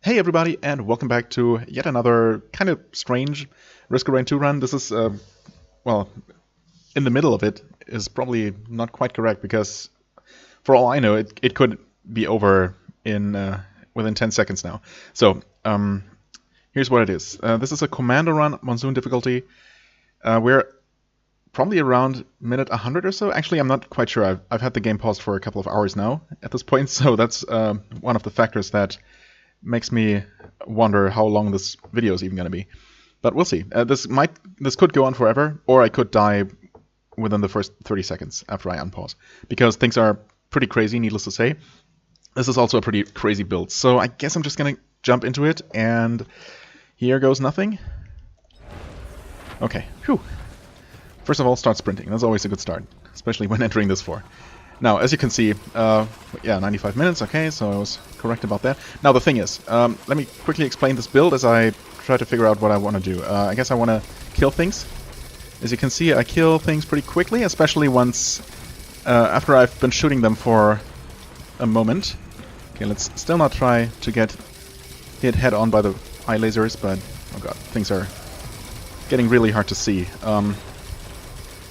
Hey everybody, and welcome back to yet another kind of strange Risk of Rain 2 run. This is, well, in the middle of it is probably not quite correct because, for all I know, it could be over in within 10 seconds now. So, here's what it is. This is a commando run, monsoon difficulty. We're probably around minute 100 or so. Actually, I'm not quite sure. I've had the game paused for a couple of hours now at this point, so that's one of the factors that makes me wonder how long this video is even going to be. But we'll see. This could go on forever, or I could die within the first 30 seconds after I unpause. Because things are pretty crazy, needless to say. This is also a pretty crazy build. So I guess I'm just going to jump into it, and here goes nothing. Okay, phew. First of all, start sprinting. That's always a good start, especially when entering this floor. Now, as you can see, yeah, 95 minutes, okay, so I was correct about that. Now, the thing is, let me quickly explain this build as I try to figure out what I want to do. I guess I want to kill things. As you can see, I kill things pretty quickly, especially once, after I've been shooting them for a moment. Okay, let's still not try to get hit head-on by the eye lasers, but, oh god, things are getting really hard to see.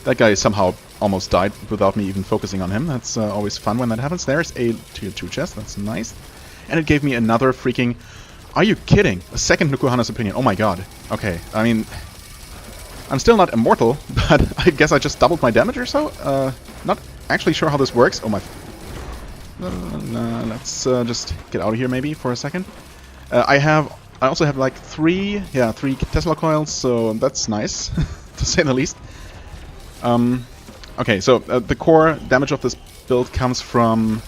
That guy somehow almost died without me even focusing on him. That's always fun when that happens. There's a tier 2 chest. That's nice. And it gave me another freaking... Are you kidding? A second Nukuhana's opinion. Oh my god. Okay. I mean... I'm still not immortal, but I guess I just doubled my damage or so? Not actually sure how this works. Oh my... let's just get out of here maybe for a second. I also have like three Tesla coils, so that's nice, to say the least. Okay, so the core damage of this build comes from...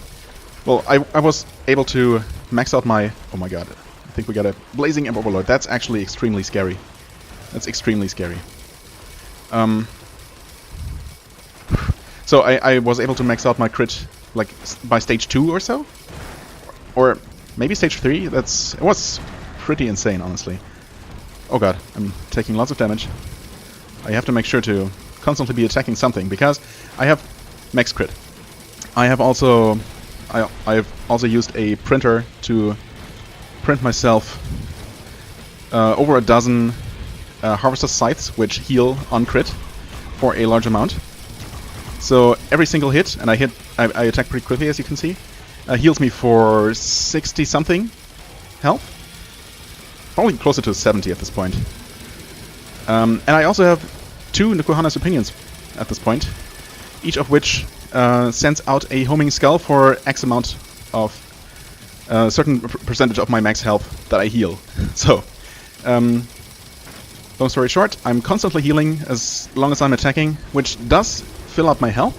Well, I was able to max out my... Oh my god, I think we got a Blazing Imp Overlord. That's actually extremely scary. That's extremely scary. So I was able to max out my crit like by stage 2 or so? Or maybe stage 3? It was pretty insane, honestly. Oh god, I'm taking lots of damage. I have to make sure to constantly be attacking something, because I have max crit. I've also used a printer to print myself over a dozen Harvester Scythes, which heal on crit for a large amount. So every single hit, and I attack pretty quickly, as you can see, heals me for 60-something health. Probably closer to 70 at this point. And I also have 2 Nukuhana's opinions at this point, each of which sends out a homing skull for X amount of a certain percentage of my max health that I heal. So, long story short, I'm constantly healing as long as I'm attacking, which does fill up my health,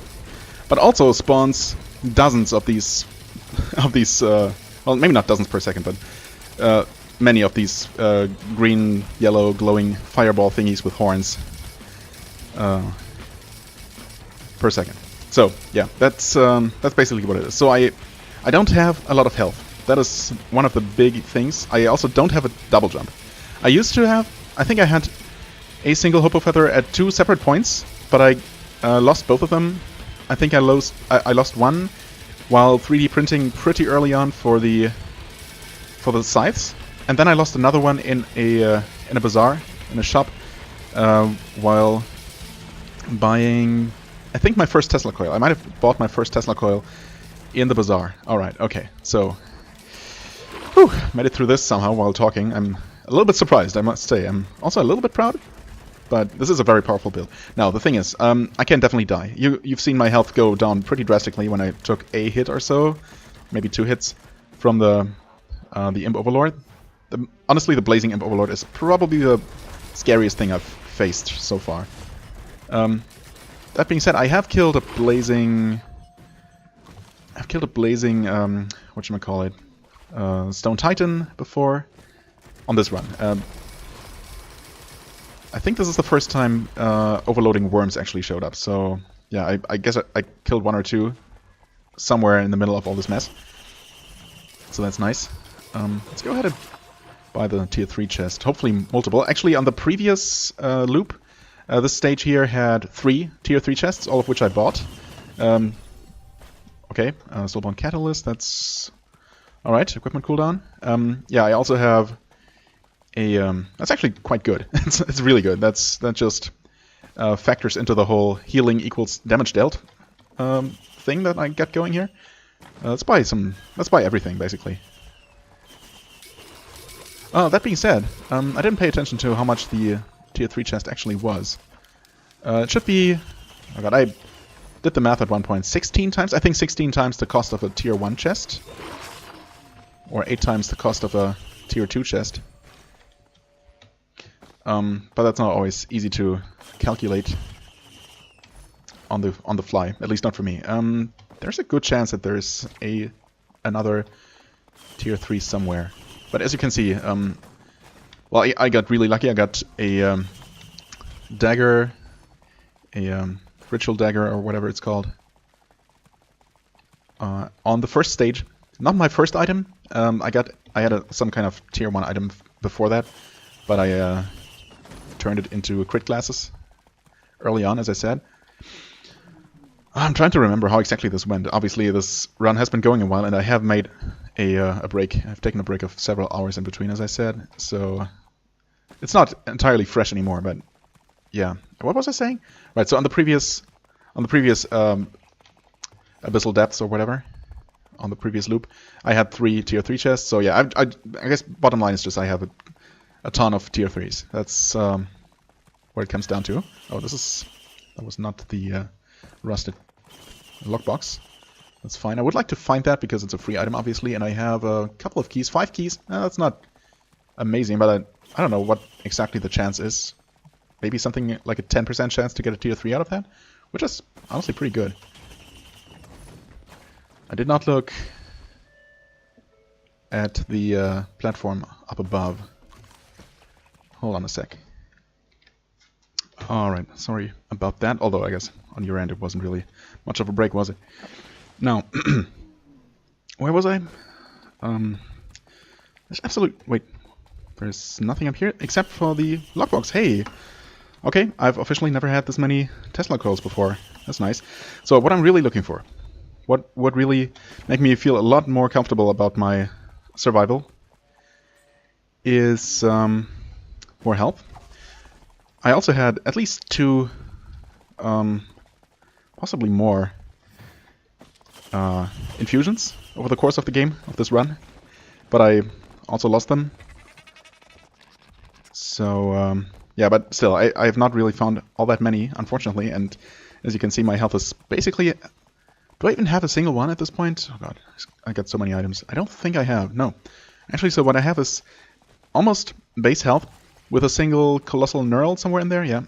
but also spawns dozens of these, well, maybe not dozens per second, but many of these green, yellow, glowing fireball thingies with horns. Per second. So yeah, that's basically what it is. So I don't have a lot of health. That is one of the big things. I also don't have a double jump. I used to have. I think I had a single Hopoo feather at 2 separate points, but I lost both of them. I think I lost one while 3D printing pretty early on for the scythes, and then I lost another one in a bazaar, in a shop, while buying, I think, my first Tesla coil. I might have bought my first Tesla coil in the bazaar. Alright, okay, so... Whew, made it through this somehow while talking. I'm a little bit surprised, I must say. I'm also a little bit proud, but this is a very powerful build. Now, the thing is, I can definitely die. You've seen my health go down pretty drastically when I took a hit or so, maybe 2 hits, from the Imp Overlord. Honestly, the Blazing Imp Overlord is probably the scariest thing I've faced so far. That being said, I have killed a blazing... whatchamacallit? Stone Titan before, on this run. I think this is the first time overloading worms actually showed up, so yeah, I guess I killed 1 or 2 somewhere in the middle of all this mess. So that's nice. Let's go ahead and buy the tier 3 chest, hopefully multiple. Actually, on the previous loop, this stage here had 3 tier 3 chests, all of which I bought. Okay, Soulbound Catalyst, that's Alright, equipment cooldown. Yeah, I also have a... that's actually quite good. It's really good. That just factors into the whole healing equals damage dealt thing that I got going here. Let's buy everything, basically. That being said, I didn't pay attention to how much the tier 3 chest actually was. It should be... Oh god, I did the math at one point. 16 times? I think 16 times the cost of a tier 1 chest. Or 8 times the cost of a tier 2 chest. But that's not always easy to calculate on the fly. At least not for me. There's a good chance that there's another tier 3 somewhere. But as you can see, well, I got really lucky. I got a dagger, a ritual dagger or whatever it's called, on the first stage. Not my first item. I had some kind of tier 1 item before that, but I turned it into crit glasses early on, as I said. I'm trying to remember how exactly this went. Obviously, this run has been going a while, and I have made a break. I've taken a break of several hours in between, as I said, so it's not entirely fresh anymore. But yeah, what was I saying? Right. So on the previous Abyssal Depths or whatever, on the previous loop, I had 3 tier 3 chests. So yeah, I guess bottom line is just I have a ton of tier 3s. That's what it comes down to. Oh, that was not the rusted lockbox. That's fine. I would like to find that because it's a free item, obviously, and I have a couple of keys. 5 keys. That's not amazing, but I don't know what exactly the chance is. Maybe something like a 10% chance to get a tier 3 out of that, which is honestly pretty good. I did not look at the platform up above. Hold on a sec. Alright, sorry about that, although I guess on your end it wasn't really much of a break, was it? Now, where was I? Wait, there's nothing up here except for the lockbox. Hey! Okay, I've officially never had this many Tesla coils before. That's nice. So what I'm really looking for, what would really make me feel a lot more comfortable about my survival is more health. I also had at least 2, possibly more, infusions over the course of the game, of this run, but I also lost them. So, yeah, but still, I have not really found all that many, unfortunately, and as you can see, my health is basically... Do I even have a single one at this point? Oh god, I got so many items. I don't think I have, no. Actually, so what I have is almost base health, with a single colossal knurl somewhere in there, yeah.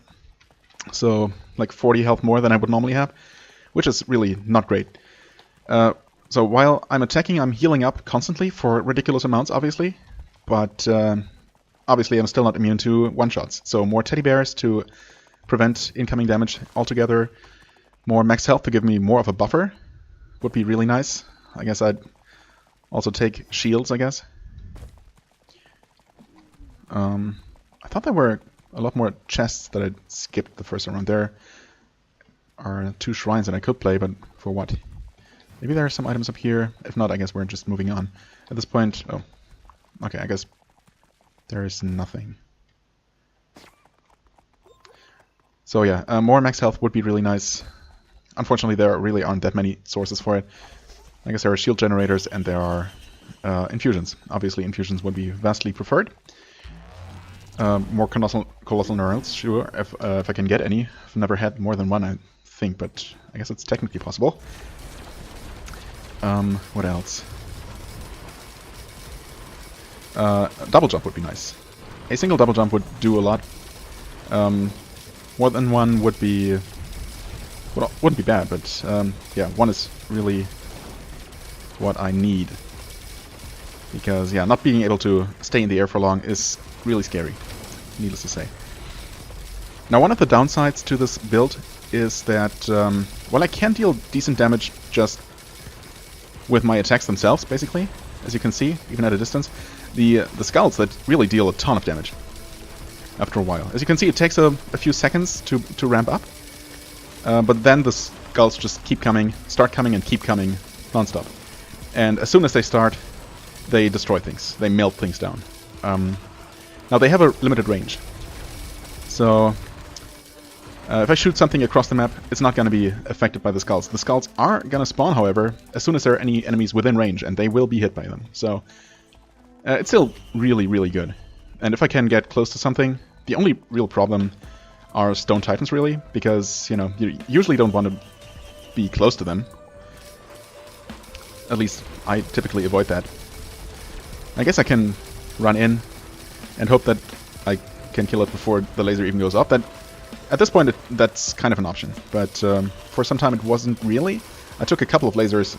So, like 40 health more than I would normally have, which is really not great. So while I'm attacking, I'm healing up constantly for ridiculous amounts, obviously. But obviously I'm still not immune to one-shots. So more teddy bears to prevent incoming damage altogether. More max health to give me more of a buffer would be really nice. I guess I'd also take shields, I guess. I thought there were a lot more chests that I skipped the first round. There are 2 shrines that I could play, but for what? Maybe there are some items up here. If not, I guess we're just moving on. At this point, oh, okay, I guess there is nothing. So yeah, more max health would be really nice. Unfortunately, there really aren't that many sources for it. I guess there are shield generators and there are infusions. Obviously, infusions would be vastly preferred. More colossal knurls, sure, if I can get any. I've never had more than one, I think, but I guess it's technically possible. What else? Double jump would be nice. A single double jump would do a lot. More than one would be... well, wouldn't be bad, but yeah, one is really what I need. Because, yeah, not being able to stay in the air for long is really scary, needless to say. Now, one of the downsides to this build is that, well, I can deal decent damage just with my attacks themselves, basically. As you can see, even at a distance. The skulls that really deal a ton of damage after a while. As you can see, it takes a few seconds to ramp up. But then the skulls just keep coming, start coming and keep coming non-stop. And as soon as they start, they destroy things. They melt things down. Now they have a limited range. So if I shoot something across the map, it's not going to be affected by the skulls. The skulls are going to spawn, however, as soon as there are any enemies within range, and they will be hit by them. So it's still really, really good. And if I can get close to something, the only real problem are stone titans, really, because, you know, you usually don't want to be close to them. At least I typically avoid that. I guess I can run in and hope that I can kill it before the laser even goes up. That at this point, that's kind of an option, but for some time it wasn't really. I took a couple of lasers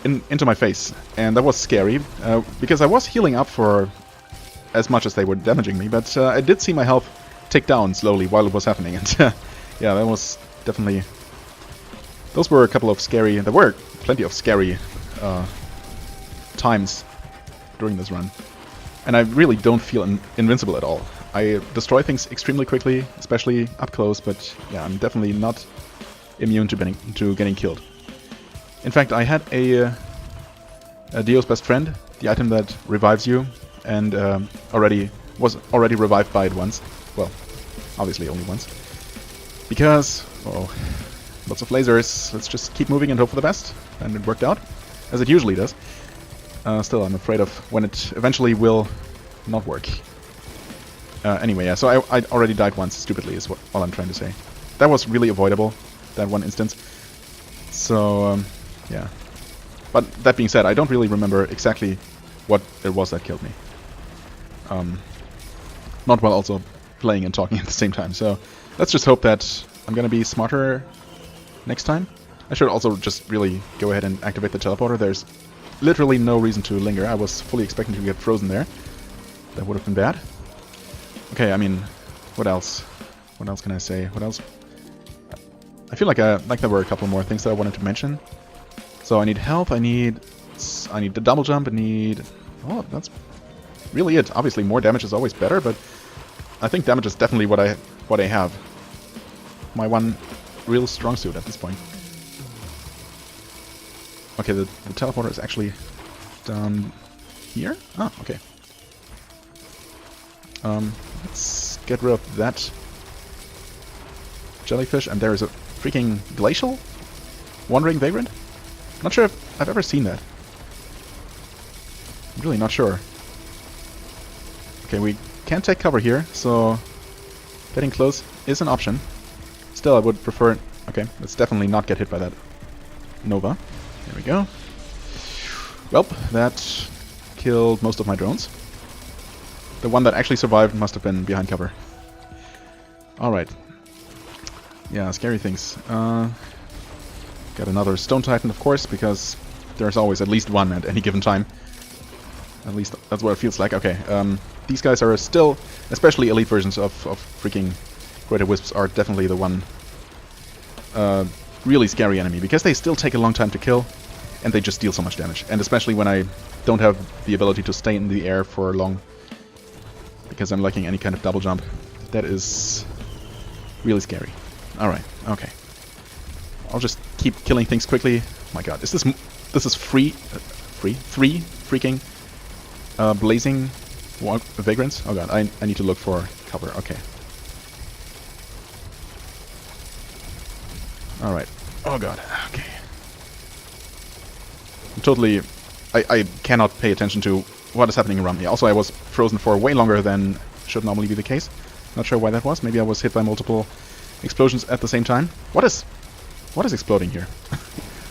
into my face, and that was scary, because I was healing up for as much as they were damaging me, but I did see my health tick down slowly while it was happening, and yeah, that was definitely... Those were a couple of scary... There were plenty of scary times during this run, and I really don't feel invincible at all. I destroy things extremely quickly, especially up close, but yeah, I'm definitely not immune to getting killed. In fact, I had a Dio's best friend, the item that revives you, and was already revived by it once. Well, obviously only once. Because, oh, lots of lasers. Let's just keep moving and hope for the best. And it worked out, as it usually does. Still, I'm afraid of when it eventually will not work. Anyway, yeah, so I already died once, stupidly, is all I'm trying to say. That was really avoidable, that one instance. So, yeah. But that being said, I don't really remember exactly what it was that killed me. Not while also playing and talking at the same time, so let's just hope that I'm gonna be smarter next time. I should also just really go ahead and activate the teleporter. There's literally no reason to linger. I was fully expecting to get frozen there. That would have been bad. Okay, I mean, what else? What else can I say? What else? I feel like there were a couple more things that I wanted to mention. So I need health, I need the double jump, I need... Oh, that's really it. Obviously more damage is always better, but I think damage is definitely what I have. My one real strong suit at this point. Okay, the teleporter is actually down here? Ah, okay. Let's get rid of that jellyfish, and there is a freaking glacial wandering vagrant? Not sure if I've ever seen that. I'm really not sure. Okay, we can't take cover here, so getting close is an option. Still, I would prefer... Okay, let's definitely not get hit by that Nova. There we go. Well, that killed most of my drones. The one that actually survived must have been behind cover. Alright. Yeah, scary things. Got another Stone Titan, of course, because there's always at least one at any given time. At least that's what it feels like. Okay, these guys are still, especially elite versions of freaking Greater Wisps are definitely the one really scary enemy, because they still take a long time to kill, and they just deal so much damage. And especially when I don't have the ability to stay in the air for long, because I'm lacking any kind of double jump. That is really scary. Alright, okay. I'll just keep killing things quickly. Oh my god, is this is three freaking blazing vagrants? Oh god, I need to look for cover. Okay. Alright. Oh god, okay. I'm totally... I cannot pay attention to what is happening around me. Also, I was frozen for way longer than should normally be the case. Not sure why that was. Maybe I was hit by multiple explosions at the same time. What is exploding here?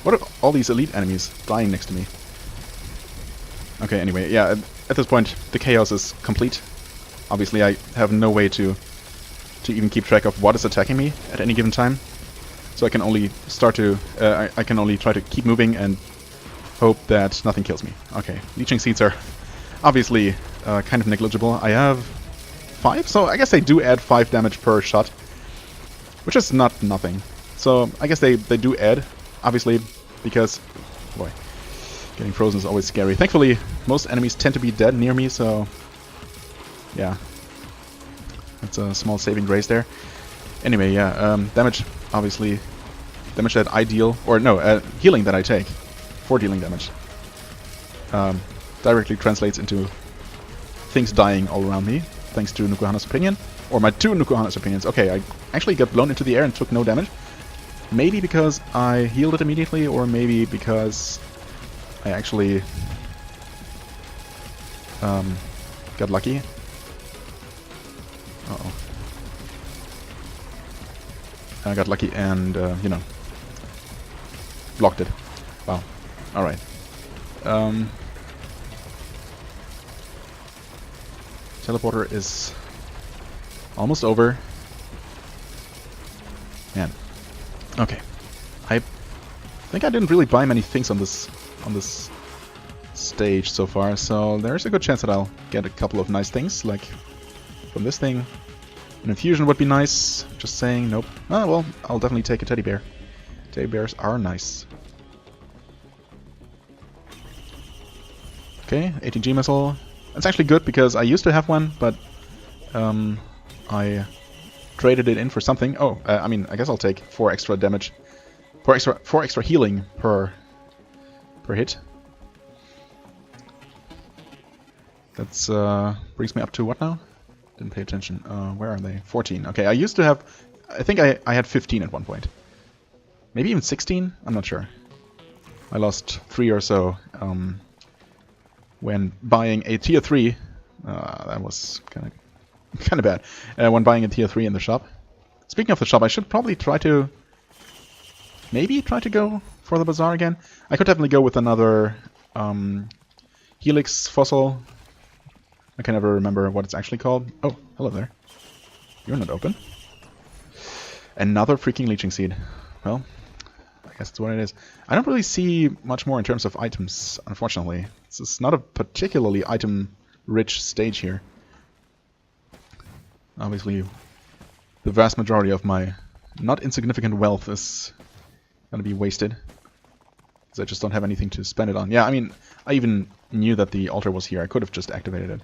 What are all these elite enemies dying next to me? Okay, anyway, yeah, at this point, the chaos is complete. Obviously, I have no way to even keep track of what is attacking me at any given time. So I can only I can only try to keep moving and hope that nothing kills me. Okay, leeching seeds are obviously kind of negligible. I have 5, so I guess they do add 5 damage per shot, which is not nothing. So I guess they do add, obviously, because, boy, getting frozen is always scary. Thankfully, most enemies tend to be dead near me, so yeah, that's a small saving grace there. Anyway, yeah, damage, obviously, damage that I deal, or no, healing that I take for dealing damage. directly translates into things dying all around me, thanks to Nukuhana's opinion. Or my two Nukuhana's opinions. Okay, I actually got blown into the air and took no damage. Maybe because I healed it immediately, or maybe because I actually got lucky. Uh-oh. I got lucky and, you know, blocked it. Wow. Alright. Teleporter is almost over. Man. Okay. I think I didn't really buy many things on this stage so far, so there's a good chance that I'll get a couple of nice things, like from this thing. An infusion would be nice. Just saying, nope. Oh, well, I'll definitely take a teddy bear. Teddy bears are nice. Okay, ATG missile. That's actually good because I used to have one, but I traded it in for something. Oh, I mean, I guess I'll take 4 extra damage, 4 extra healing per hit. That's brings me up to what now? Didn't pay attention. Where are they? 14. Okay, I used to have... I think I had 15 at one point. Maybe even 16? I'm not sure. I lost 3 or so when buying a tier 3. That was kind of bad. When buying a tier 3 in the shop. Speaking of the shop, I should probably try to... maybe try to go for the bazaar again. I could definitely go with another Helix fossil. I can never remember what it's actually called. Oh, hello there. You're not open. Another freaking leeching seed. Well, I guess that's what it is. I don't really see much more in terms of items, unfortunately. This is not a particularly item-rich stage here. Obviously, the vast majority of my not insignificant wealth is going to be wasted. Because I just don't have anything to spend it on. Yeah, I mean, I even knew that the altar was here. I could have just activated it.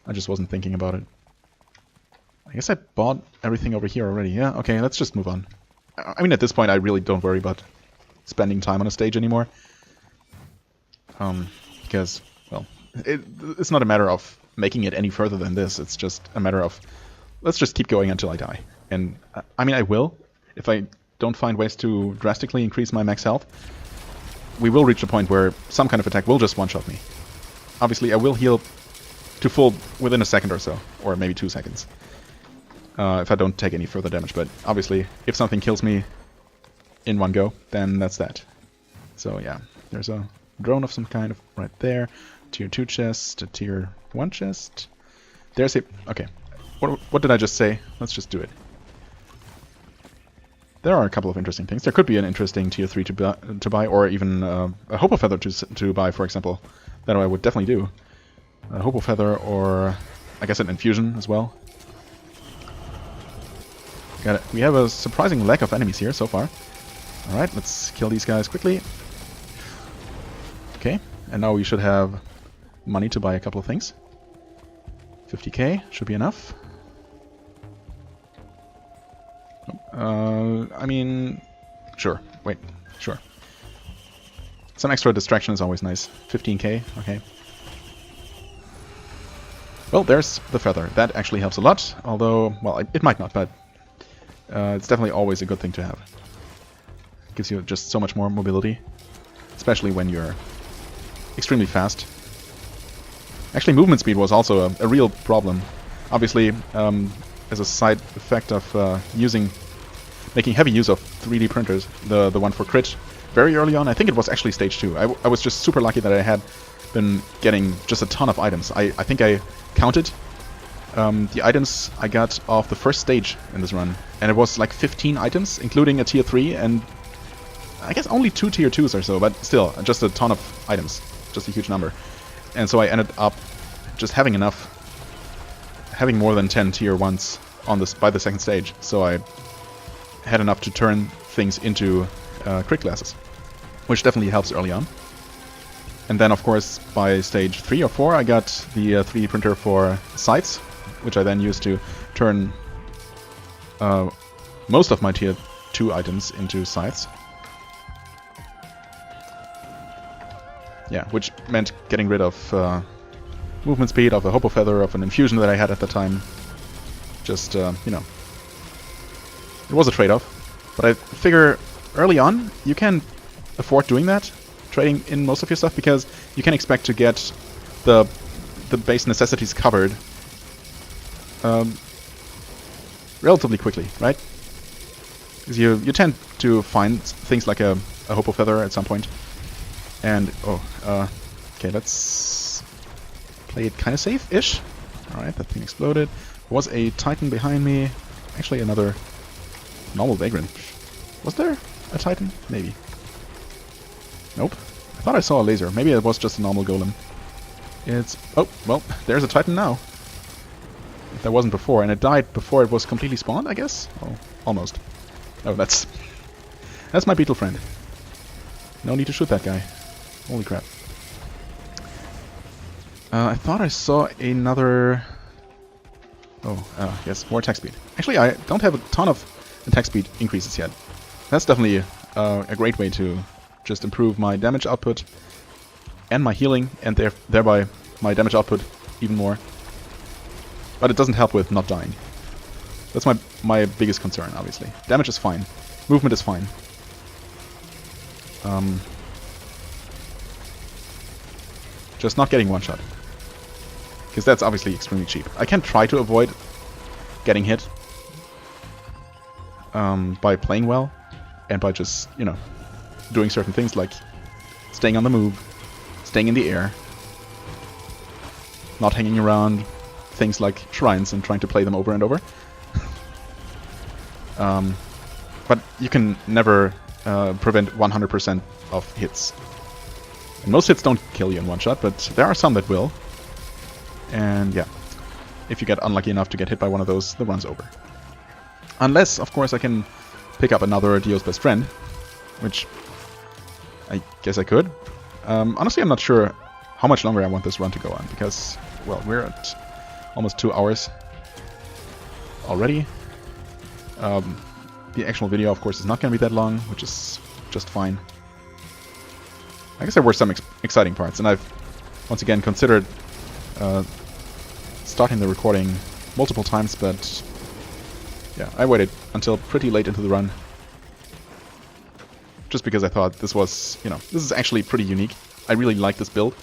I just wasn't thinking about it. I guess I bought everything over here already. Yeah, okay, let's just move on. I mean, at this point, I really don't worry about spending time on a stage anymore. Because, well, it's not a matter of making it any further than this. It's just a matter of, let's just keep going until I die. And, I mean, I will. If I don't find ways to drastically increase my max health, we will reach a point where some kind of attack will just one-shot me. Obviously, I will heal to full within a second or so, or maybe 2 seconds. If I don't take any further damage, but obviously, if something kills me in one go, then that's that. So yeah, there's a drone of some kind right there. Tier 2 chest, a tier 1 chest. There's a... okay, what did I just say? Let's just do it. There are a couple of interesting things. There could be an interesting tier 3 to buy, or even a Hopoo feather to buy, for example. That I would definitely do. A Hopoo feather, or I guess an infusion as well. Got it. We have a surprising lack of enemies here so far. Alright, let's kill these guys quickly. Okay, and now we should have money to buy a couple of things. 50k should be enough. I mean, sure. Wait, sure. Some extra distraction is always nice. 15k, okay. Well, there's the feather. That actually helps a lot, although, well, it might not, but it's definitely always a good thing to have. It gives you just so much more mobility, especially when you're extremely fast. Actually, movement speed was also a real problem. Obviously, as a side effect of making heavy use of 3D printers, the one for crit, very early on, I think it was actually stage 2. I was just super lucky that I had been getting just a ton of items. I think I counted the items I got off the first stage in this run, and it was like 15 items, including a tier 3, and I guess only 2 tier 2s or so, but still, just a ton of items, just a huge number. And so I ended up just having enough, having more than 10 tier 1s on this by the second stage, so I had enough to turn things into crit classes, which definitely helps early on. And then, of course, by stage 3 or 4, I got the 3D printer for sights, which I then used to turn most of my tier 2 items into scythes. Yeah, which meant getting rid of movement speed, of a Hopoo feather, of an infusion that I had at the time. Just, you know, it was a trade-off. But I figure early on, you can afford doing that, trading in most of your stuff, because you can expect to get the base necessities covered relatively quickly, right? Because you tend to find things like a Hopoo feather at some point. And, okay, let's play it kind of safe-ish. Alright, that thing exploded. Was a Titan behind me. Actually, another normal vagrant. Was there a Titan? Maybe. Nope. I thought I saw a laser. Maybe it was just a normal golem. It's... oh, well, there's a Titan now. If there wasn't before, and it died before it was completely spawned, I guess? Oh, almost. Oh, that's my beetle friend. No need to shoot that guy. Holy crap. I thought I saw another... oh, yes, more attack speed. Actually, I don't have a ton of attack speed increases yet. That's definitely a great way to just improve my damage output and my healing, and thereby my damage output even more. But it doesn't help with not dying. That's my biggest concern, obviously. Damage is fine. Movement is fine. Just not getting one-shot. Because that's obviously extremely cheap. I can try to avoid getting hit by playing well, and by just, you know, doing certain things like staying on the move, staying in the air, not hanging around things like shrines and trying to play them over and over. But you can never prevent 100% of hits. And most hits don't kill you in one shot, but there are some that will. And yeah, if you get unlucky enough to get hit by one of those, the run's over. Unless, of course, I can pick up another Dio's best friend, which I guess I could. Honestly, I'm not sure how much longer I want this run to go on, because, well, we're at almost 2 hours already. The actual video, of course, is not going to be that long, which is just fine. I guess there were some exciting parts, and I've once again considered starting the recording multiple times, but yeah, I waited until pretty late into the run. Just because I thought this was, you know, this is actually pretty unique. I really like this build.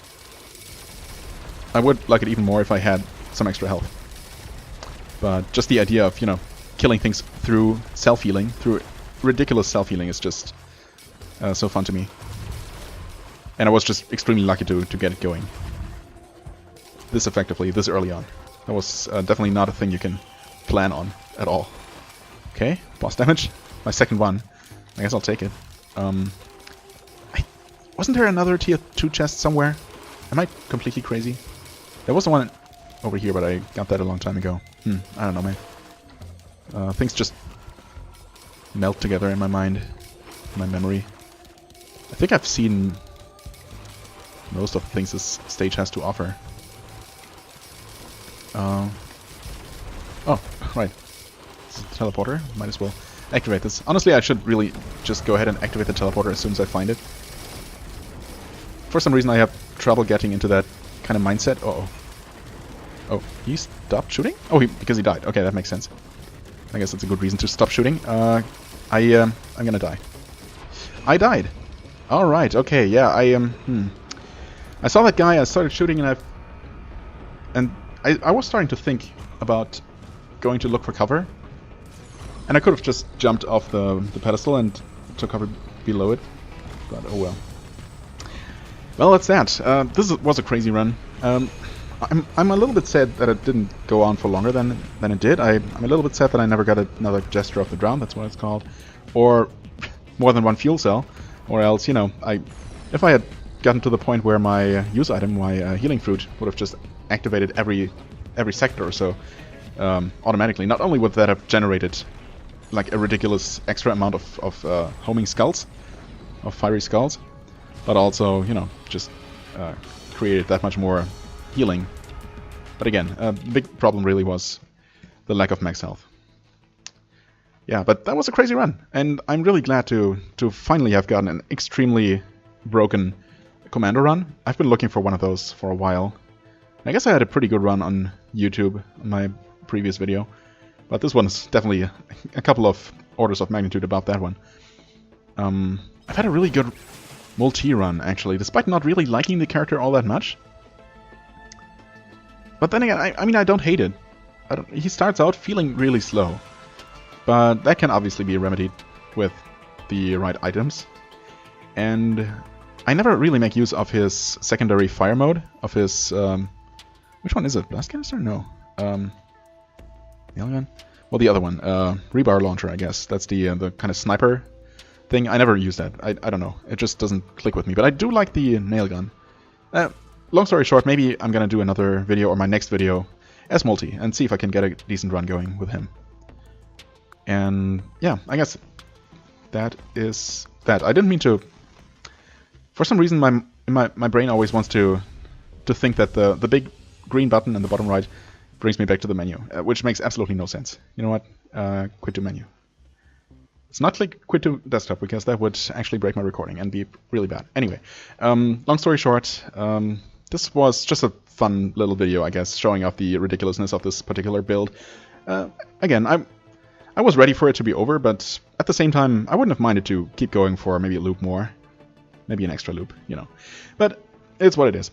I would like it even more if I had some extra health. But just the idea of, you know, killing things through self-healing, through ridiculous self-healing, is just so fun to me. And I was just extremely lucky to get it going this effectively, this early on. That was definitely not a thing you can plan on at all. Okay, boss damage. My second one. I guess I'll take it. Wasn't there another tier 2 chest somewhere? Am I completely crazy? There was one over here, but I got that a long time ago. I don't know, man. Things just melt together in my mind, in my memory. I think I've seen most of the things this stage has to offer. Oh, right. It's a teleporter. Might as well activate this. Honestly, I should really just go ahead and activate the teleporter as soon as I find it. For some reason, I have trouble getting into that kind of mindset. Uh-oh. Oh, he stopped shooting? Oh, because he died. Okay, that makes sense. I guess that's a good reason to stop shooting. I'm gonna die. I died. All right. Okay. Yeah. I saw that guy. I started shooting, and I was starting to think about going to look for cover, and I could have just jumped off the pedestal and took cover below it. But oh well. Well, that's that. This was a crazy run. I'm a little bit sad that it didn't go on for longer than it did. I'm a little bit sad that I never got another Gesture of the Drown, that's what it's called. Or more than one fuel cell. Or else, you know, if I had gotten to the point where my use item, my healing fruit, would have just activated every sector or so automatically. Not only would that have generated like a ridiculous extra amount of homing skulls, of fiery skulls, but also, you know, just created that much more healing. But again, the big problem really was the lack of max health. Yeah, but that was a crazy run, and I'm really glad to finally have gotten an extremely broken commando run. I've been looking for one of those for a while. I guess I had a pretty good run on YouTube in my previous video, but this one is definitely a couple of orders of magnitude above that one. I've had a really good multi-run, actually, despite not really liking the character all that much. But then again, I mean, I don't hate it. He starts out feeling really slow, but that can obviously be remedied with the right items. And I never really make use of his secondary fire mode, of his... which one is it? Blast Canister? No. Nail gun? Well, the other one. Rebar Launcher, I guess. That's the kind of sniper thing. I never use that. I don't know. It just doesn't click with me. But I do like the nail gun. Long story short, maybe I'm gonna do another video, or my next video, as multi, and see if I can get a decent run going with him. And yeah, I guess that is that. I didn't mean to... For some reason, my brain always wants to think that the big green button in the bottom right brings me back to the menu, which makes absolutely no sense. You know what? Quit to menu. It's not like quit to desktop, because that would actually break my recording and be really bad. Anyway, long story short, this was just a fun little video, I guess, showing off the ridiculousness of this particular build. Again, I was ready for it to be over, but at the same time, I wouldn't have minded to keep going for maybe a loop more. Maybe an extra loop, you know. But it's what it is.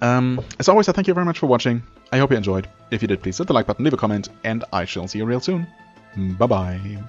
As always, I thank you very much for watching. I hope you enjoyed. If you did, please hit the like button, leave a comment, and I shall see you real soon. Bye-bye.